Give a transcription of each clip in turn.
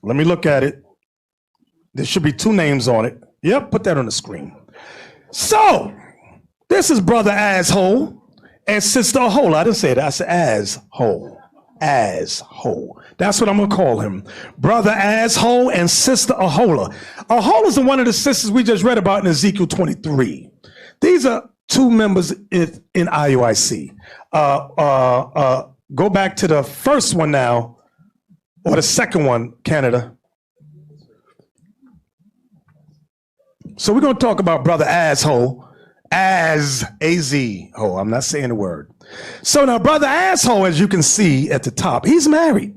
Let me look at it. There should be 2 names on it. Yep, put that on the screen. So, this is Brother Asshole and Sister Ahola. I didn't say that. I said Asshole. Asshole. That's what I'm going to call him. Brother Asshole and Sister Ahola. Ahola's one of the sisters we just read about in Ezekiel 23. These are 2 members in IUIC. Go back to the first one now, or the second one, Canada. So we're going to talk about Brother Asshole, A-Z-O. I'm not saying the word. So now Brother Asshole, as you can see at the top, he's married.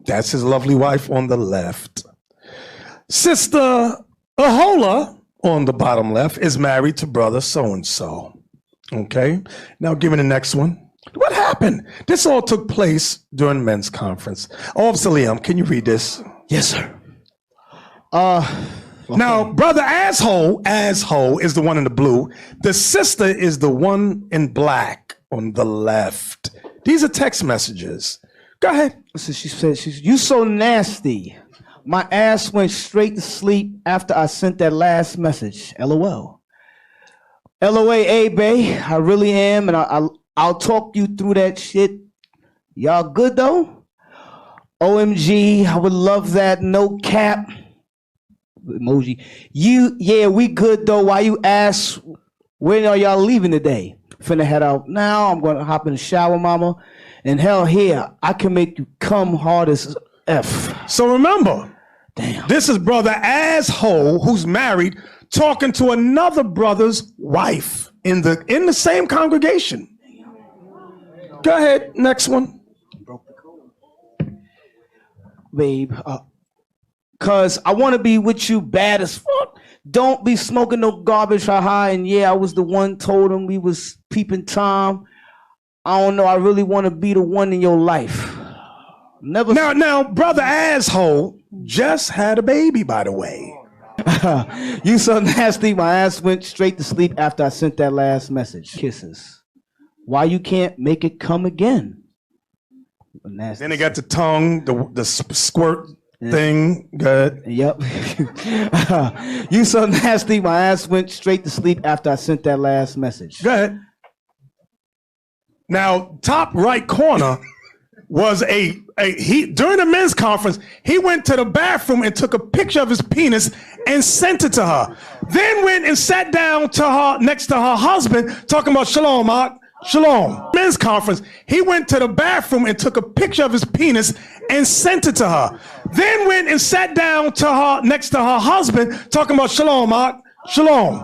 That's his lovely wife on the left. Sister Ahola on the bottom left is married to Brother so-and-so. Okay, now give me the next one. What happened? This all took place during men's conference. Officer Liam, can you read this? Yes, sir. Now, Brother Asshole is the one in the blue. The sister is the one in black on the left. These are text messages. Go ahead. So she said, "You so nasty. My ass went straight to sleep after I sent that last message. LOL. LOA, bae. I really am, and I'll talk you through that shit. Y'all good though? OMG, I would love that. No cap. Emoji. Yeah, we good though. Why you ask when are y'all leaving today? Finna head out now. I'm gonna hop in the shower, mama. And hell here, I can make you come hard as F." So remember, damn, this is Brother Asshole who's married talking to another brother's wife in the same congregation. Go ahead, next one. Babe, cause I wanna be with you bad as fuck. Don't be smoking no garbage, haha. And yeah, I was the one told him we was peeping Tom. I don't know, I really wanna be the one in your life. Never. Now, Brother Asshole just had a baby, by the way. You so nasty, my ass went straight to sleep after I sent that last message. Kisses. Why you can't make it come again? Then they got the tongue, the squirt thing. Good. Yep. You so nasty, my ass went straight to sleep after I sent that last message. Go ahead. Now, top right corner was during the men's conference, he went to the bathroom and took a picture of his penis and sent it to her. Then went and sat down to her next to her husband, talking about shalom, Mark. Shalom. Men's conference, he went to the bathroom and took a picture of his penis and sent it to her. Then went and sat down to her next to her husband, talking about shalom, Mark. Shalom.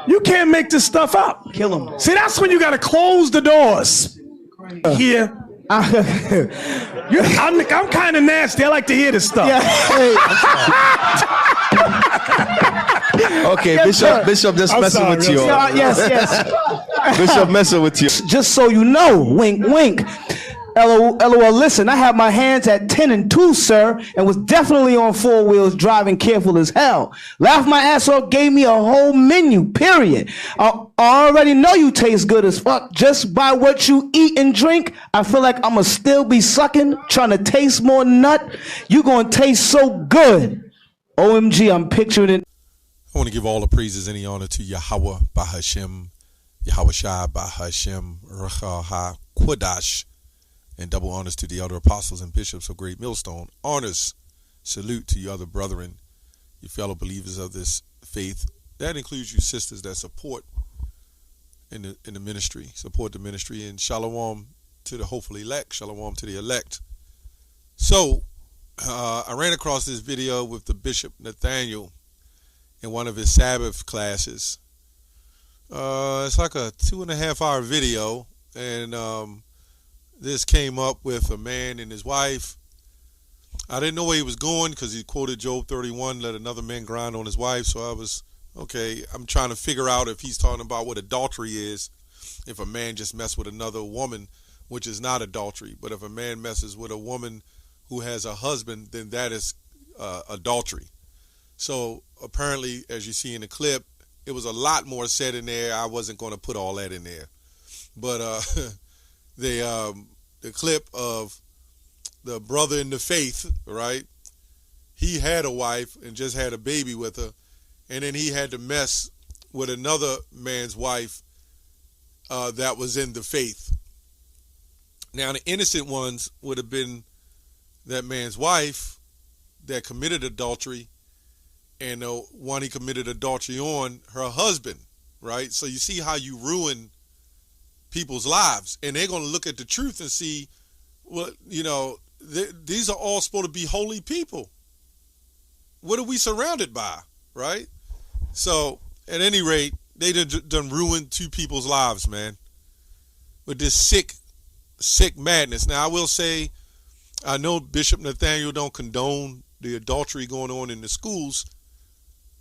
You can't make this stuff up. Kill him. See, that's when you got to close the doors. Here. I'm kind of nasty. I like to hear this stuff. Yeah. Okay, yes, Bishop just messing with you. Yes. Bishop messing with you. Just so you know, wink, wink. LOL, listen, I have my hands at 10 and 2, sir, and was definitely on 4 wheels driving careful as hell. Laughed my ass off, gave me a whole menu, period. I already know you taste good as fuck. Just by what you eat and drink, I feel like I'ma still be sucking, trying to taste more nut. You gonna taste so good. OMG, I'm picturing it. I want to give all the praises and the honor to Yahweh Bahashem, Yahweh Shai Bahashem, Racha HaKodash, and double honors to the elder apostles and bishops of Great Millstone. Honors, salute to your other brethren, your fellow believers of this faith. That includes you sisters that support in the ministry, support the ministry, and shalom to the hopefully elect, shalom to the elect. So, I ran across this video with the Bishop Nathaniel in one of his Sabbath classes. It's like a 2.5-hour video, and this came up with a man and his wife. I didn't know where he was going because he quoted Job 31, let another man grind on his wife. So I was, okay, I'm trying to figure out if he's talking about what adultery is, if a man just messes with another woman, which is not adultery. But if a man messes with a woman who has a husband, then that is adultery. So apparently, as you see in the clip, it was a lot more said in there. I wasn't going to put all that in there. But the clip of the brother in the faith, right, he had a wife and just had a baby with her, and then he had to mess with another man's wife that was in the faith. Now, the innocent ones would have been that man's wife that committed adultery, and the one he committed adultery on, her husband, right? So you see how you ruin people's lives, and they're going to look at the truth and see, well, you know, these are all supposed to be holy people. What are we surrounded by, right? So, at any rate, they done ruined two people's lives, man, with this sick madness. Now, I will say, I know Bishop Nathaniel don't condone the adultery going on in the schools,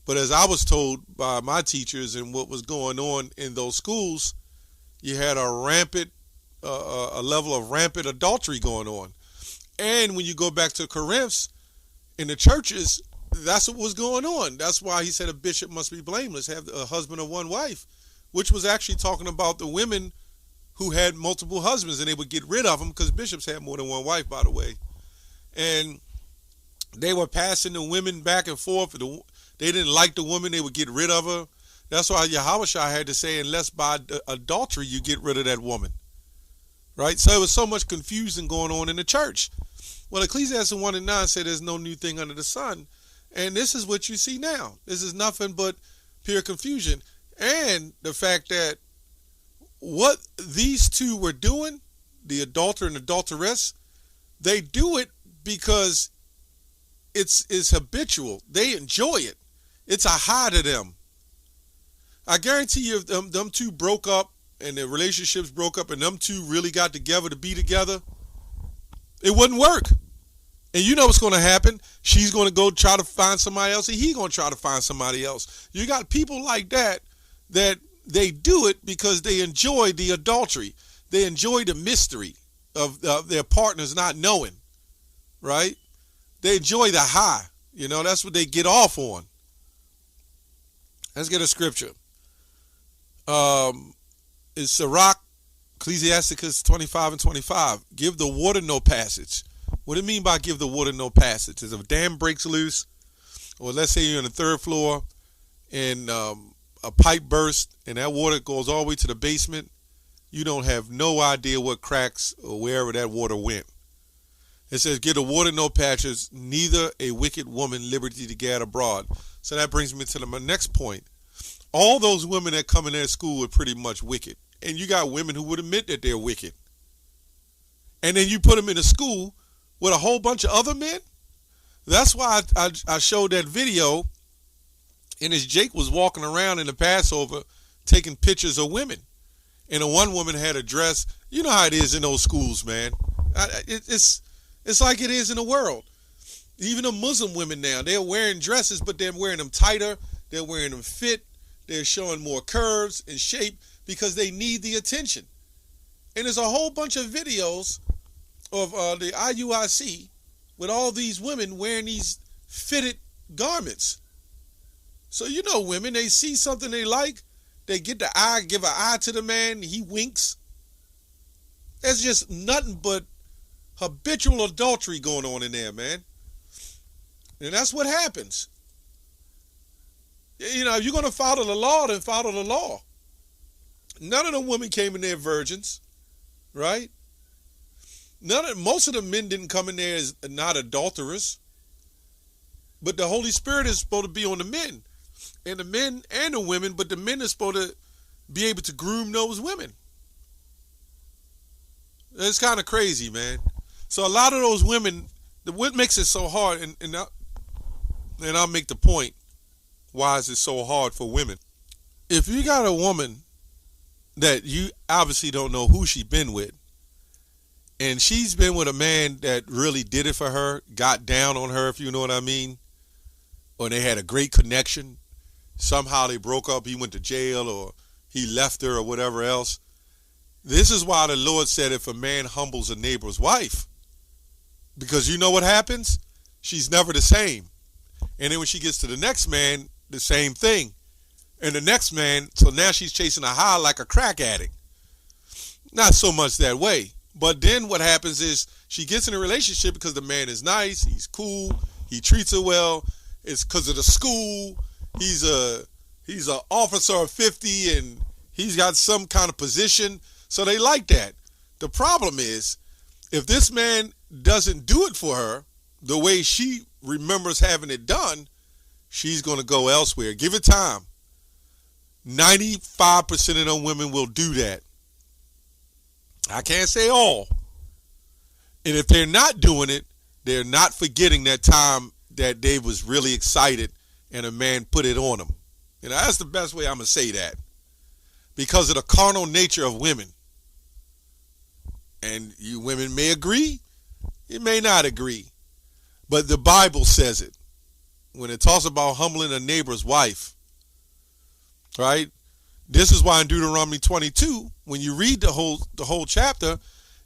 but as I was told by my teachers and what was going on in those schools, you had a level of rampant adultery going on. And when you go back to Corinth, in the churches, that's what was going on. That's why he said a bishop must be blameless, have a husband of one wife, which was actually talking about the women who had multiple husbands, and they would get rid of them because bishops had more than one wife, by the way. And they were passing the women back and forth. They didn't like the woman, they would get rid of her. That's why Yahushua had to say, unless by adultery you get rid of that woman. Right? So there was so much confusion going on in the church. Well, Ecclesiastes 1:9 said there's no new thing under the sun. And this is what you see now. This is nothing but pure confusion. And the fact that what these two were doing, the adulterer and adulteress, they do it because it's habitual. They enjoy it. It's a high to them. I guarantee you if them two broke up and their relationships broke up and them two really got together to be together, it wouldn't work. And you know what's going to happen. She's going to go try to find somebody else, and he's going to try to find somebody else. You got people like that they do it because they enjoy the adultery. They enjoy the mystery of their partners not knowing, right? They enjoy the high. You know, that's what they get off on. Let's get a scripture. It's Sirach, Ecclesiasticus 25:25. Give the water no passage. What do you mean by give the water no passage? Is if a dam breaks loose, or let's say you're on the third floor and a pipe bursts and that water goes all the way to the basement, you don't have no idea what cracks or wherever that water went. It says, give the water no passage, neither a wicked woman liberty to gad abroad. So that brings me to my next point. All those women that come in their school are pretty much wicked. And you got women who would admit that they're wicked. And then you put them in a school with a whole bunch of other men. That's why I showed that video. And as Jake was walking around in the Passover taking pictures of women. And the one woman had a dress. You know how it is in those schools, man. It's like it is in the world. Even the Muslim women now, they're wearing dresses, but they're wearing them tighter. They're wearing them fit. They're showing more curves and shape because they need the attention. And there's a whole bunch of videos of the IUIC with all these women wearing these fitted garments. So you know women, they see something they like, they get the eye, give an eye to the man, he winks. That's just nothing but habitual adultery going on in there, man. And that's what happens. You know, if you're going to follow the law, then follow the law. None of the women came in there virgins, right? Most of the men didn't come in there as not adulterers. But the Holy Spirit is supposed to be on the men. And the men and the women, but the men are supposed to be able to groom those women. It's kind of crazy, man. So a lot of those women, what makes it so hard, and I'll make the point, why is it so hard for women? If you got a woman that you obviously don't know who she's been with, and she's been with a man that really did it for her, got down on her, if you know what I mean, or they had a great connection, somehow they broke up, he went to jail, or he left her, or whatever else. This is why the Lord said if a man humbles a neighbor's wife, because you know what happens? She's never the same. And then when she gets to the next man, the same thing. And the next man, so now she's chasing a high like a crack addict. Not so much that way. But then what happens is she gets in a relationship because the man is nice, he's cool, He treats her well. It's because of the school. He's a officer of 50 and he's got some kind of position. So they like that. The problem is, if this man doesn't do it for her the way she remembers having it done, she's going to go elsewhere. Give it time. 95% of them women will do that. I can't say all. And if they're not doing it, they're not forgetting that time that they was really excited and a man put it on them. You know, that's the best way I'm going to say that. Because of the carnal nature of women. And you women may agree, you may not agree. But the Bible says it. When it talks about humbling a neighbor's wife, right? This is why in Deuteronomy 22, when you read the whole chapter,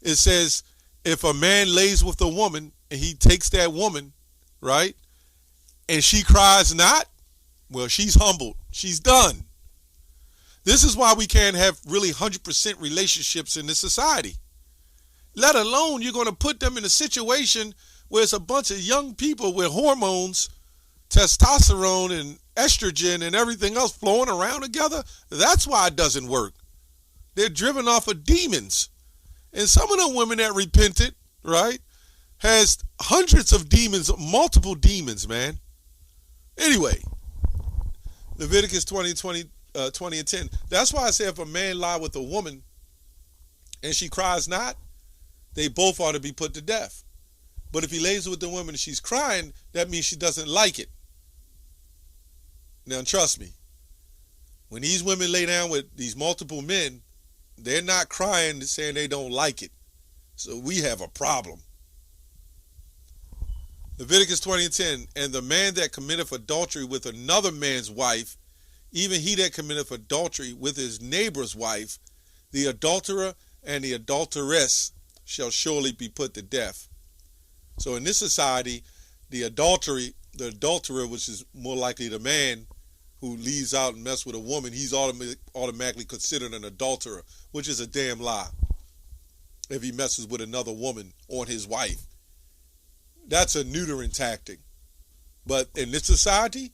it says, if a man lays with a woman and he takes that woman, right, and she cries not, well, she's humbled. She's done. This is why we can't have really 100% relationships in this society. Let alone you're going to put them in a situation where it's a bunch of young people with hormones, testosterone and estrogen and everything else flowing around together. That's why it doesn't work. They're driven off of demons. And some of the women that repented, right, has hundreds of demons, multiple demons, man. Anyway, Leviticus 20 and 10. That's why I say if a man lie with a woman and she cries not, they both ought to be put to death. But if he lays with the woman and she's crying, that means she doesn't like it. Now, trust me, when these women lay down with these multiple men, they're not crying saying they don't like it. So we have a problem. Leviticus 20 and 10, and the man that committeth adultery with another man's wife, even he that committeth adultery with his neighbor's wife, the adulterer and the adulteress shall surely be put to death. So in this society, the adulterer, which is more likely the man who leaves out and mess with a woman, he's automatically considered an adulterer, which is a damn lie. If he messes with another woman on his wife, that's a neutering tactic. But in this society,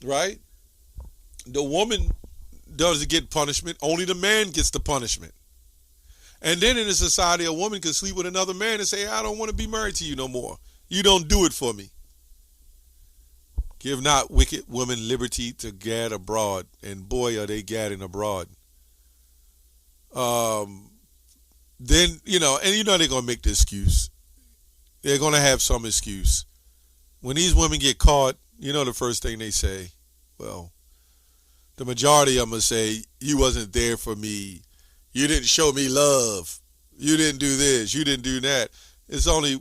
right, the woman doesn't get punishment. Only the man gets the punishment. And then in a society, a woman can sleep with another man and say, I don't want to be married to you no more. You don't do it for me. Give not wicked women liberty to gad abroad. And boy, are they gadding abroad. Then, they're going to make the excuse. They're going to have some excuse. When these women get caught, the first thing they say, well, the majority of them will say, you wasn't there for me. You didn't show me love. You didn't do this. You didn't do that. It's only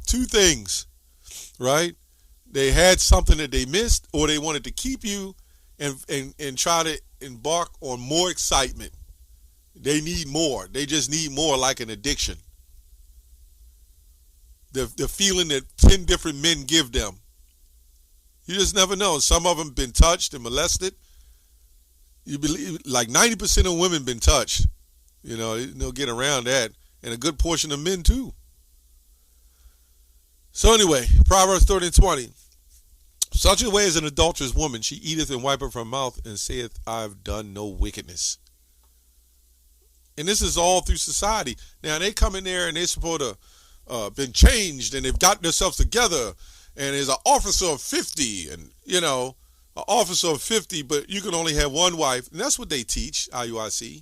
two things, right? They had something that they missed, or they wanted to keep you and try to embark on more excitement. They need more. They just need more, like an addiction. The feeling that 10 different men give them. You just never know. Some of them been touched and molested. You believe like 90% of women been touched. They'll get around that. And a good portion of men too. So anyway, Proverbs 30 and 20. Such a way as an adulterous woman, she eateth and wipeth her mouth and saith, I've done no wickedness. And this is all through society. Now they come in there and they're supposed to been changed and they've gotten themselves together. And there's an officer of 50 and, an officer of 50, but you can only have one wife. And that's what they teach, IUIC.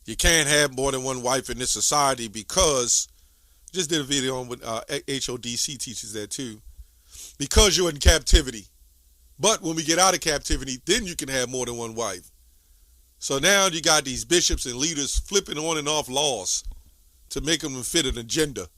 You can't have more than one wife in this society because, just did a video on with HODC teaches that too, because you're in captivity. But when we get out of captivity, then you can have more than one wife. So now you got these bishops and leaders flipping on and off laws to make them fit an agenda.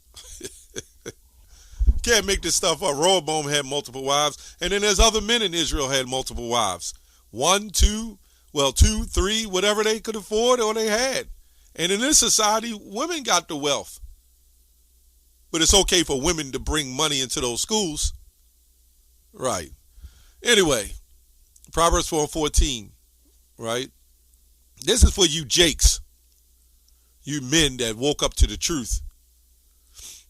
Can't make this stuff up. Rehoboam had multiple wives, and then there's other men in Israel had multiple wives. 1, 2, 2, 3, whatever they could afford or they had. And in this society, women got the wealth. But it's okay for women to bring money into those schools. Right. Anyway, Proverbs 4:14, right? This is for you Jakes, you men that woke up to the truth.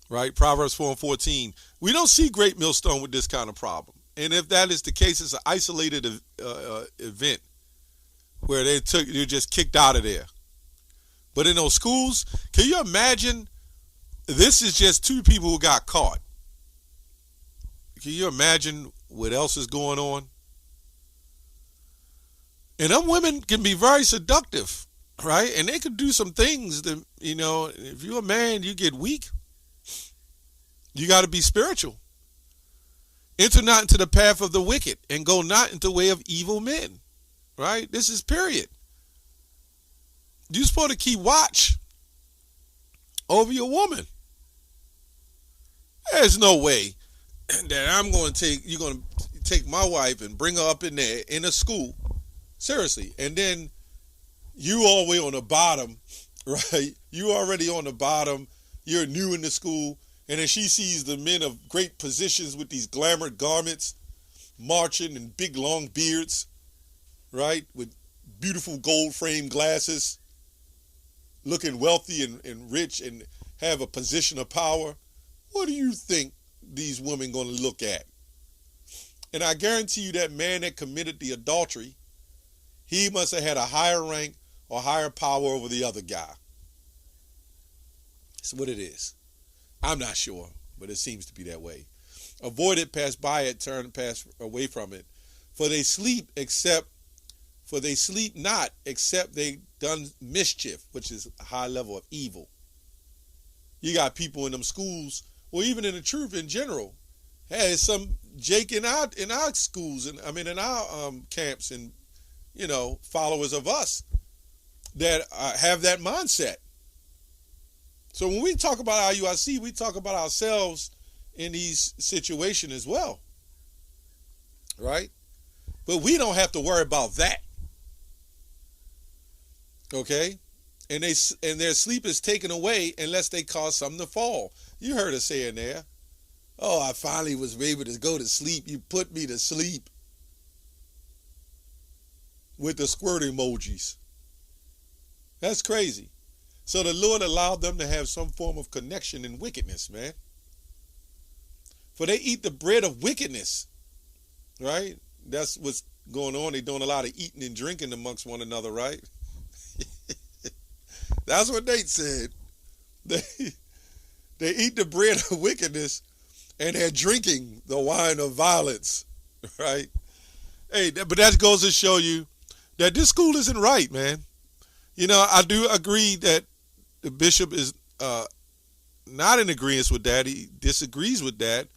right? Proverbs 4:14. We don't see Great Millstone with this kind of problem. And if that is the case, it's an isolated event where you're just kicked out of there. But in those schools, can you imagine? This is just 2 people who got caught. Can you imagine what else is going on? And them women can be very seductive, right? And they could do some things that, if you're a man, you get weak. You got to be spiritual. Enter not into the path of the wicked, and go not into the way of evil men, right? This is period. You're supposed to keep watch over your woman. There's no way that you're going to take my wife and bring her up in there in a school. Seriously. And then you all the way on the bottom, right? You already on the bottom. You're new in the school. And then she sees the men of great positions with these glamour garments, marching and big long beards, right? With beautiful gold framed glasses, looking wealthy and rich and have a position of power. What do you think these women going to look at? And I guarantee you that man that committed the adultery, he must have had a higher rank or higher power over the other guy. That's what it is. I'm not sure, but it seems to be that way. Avoid it, pass by it, turn, pass away from it. For they sleep not, except they done mischief, which is a high level of evil. You got people in them schools, or even in the truth in general. Hey, some Jake in our schools, and in our camps, and followers of us that have that mindset. So when we talk about IUIC, we talk about ourselves in these situations as well, right? But we don't have to worry about that, okay? And their sleep is taken away unless they cause something to fall. You heard us saying there, oh, I finally was able to go to sleep. You put me to sleep with the squirt emojis. That's crazy. So the Lord allowed them to have some form of connection in wickedness, man. For they eat the bread of wickedness, right? That's what's going on. They're doing a lot of eating and drinking amongst one another, right? That's what Nate said. They eat the bread of wickedness, and they're drinking the wine of violence, right? Hey, but that goes to show you that this school isn't right, man. I do agree that the bishop is not in agreement with that. He disagrees with that.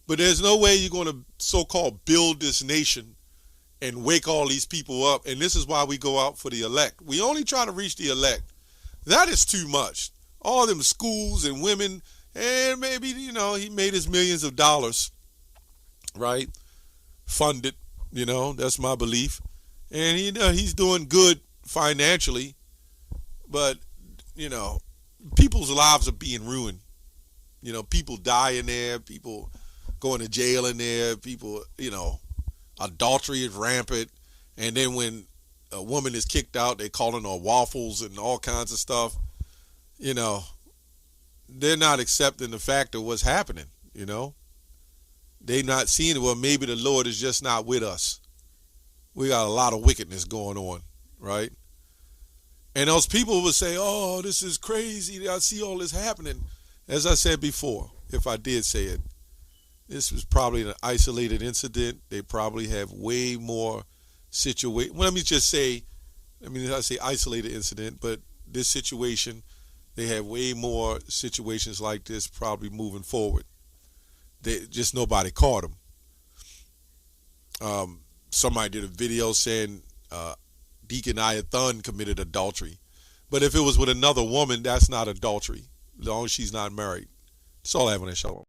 But there's no way you're going to so-called build this nation and wake all these people up. And this is why we go out for the elect. We only try to reach the elect. That is too much. All them schools and women, and maybe, he made his millions of dollars, right? Funded, that's my belief. And he's doing good financially. But, people's lives are being ruined. People die in there, people going to jail in there, people, adultery is rampant. And then when a woman is kicked out, they calling her waffles and all kinds of stuff. They're not accepting the fact of what's happening, They're not seeing it. Well, maybe the Lord is just not with us. We got a lot of wickedness going on, right? And those people would say, oh, this is crazy. I see all this happening. As I said before, if I did say it, this was probably an isolated incident. They probably have way more situations. Well, I say isolated incident, but this situation, they have way more situations like this probably moving forward. Nobody caught them. Somebody did a video saying Deacon Iathan committed adultery. But if it was with another woman, that's not adultery, as long as she's not married. That's all I have on that. Shalom.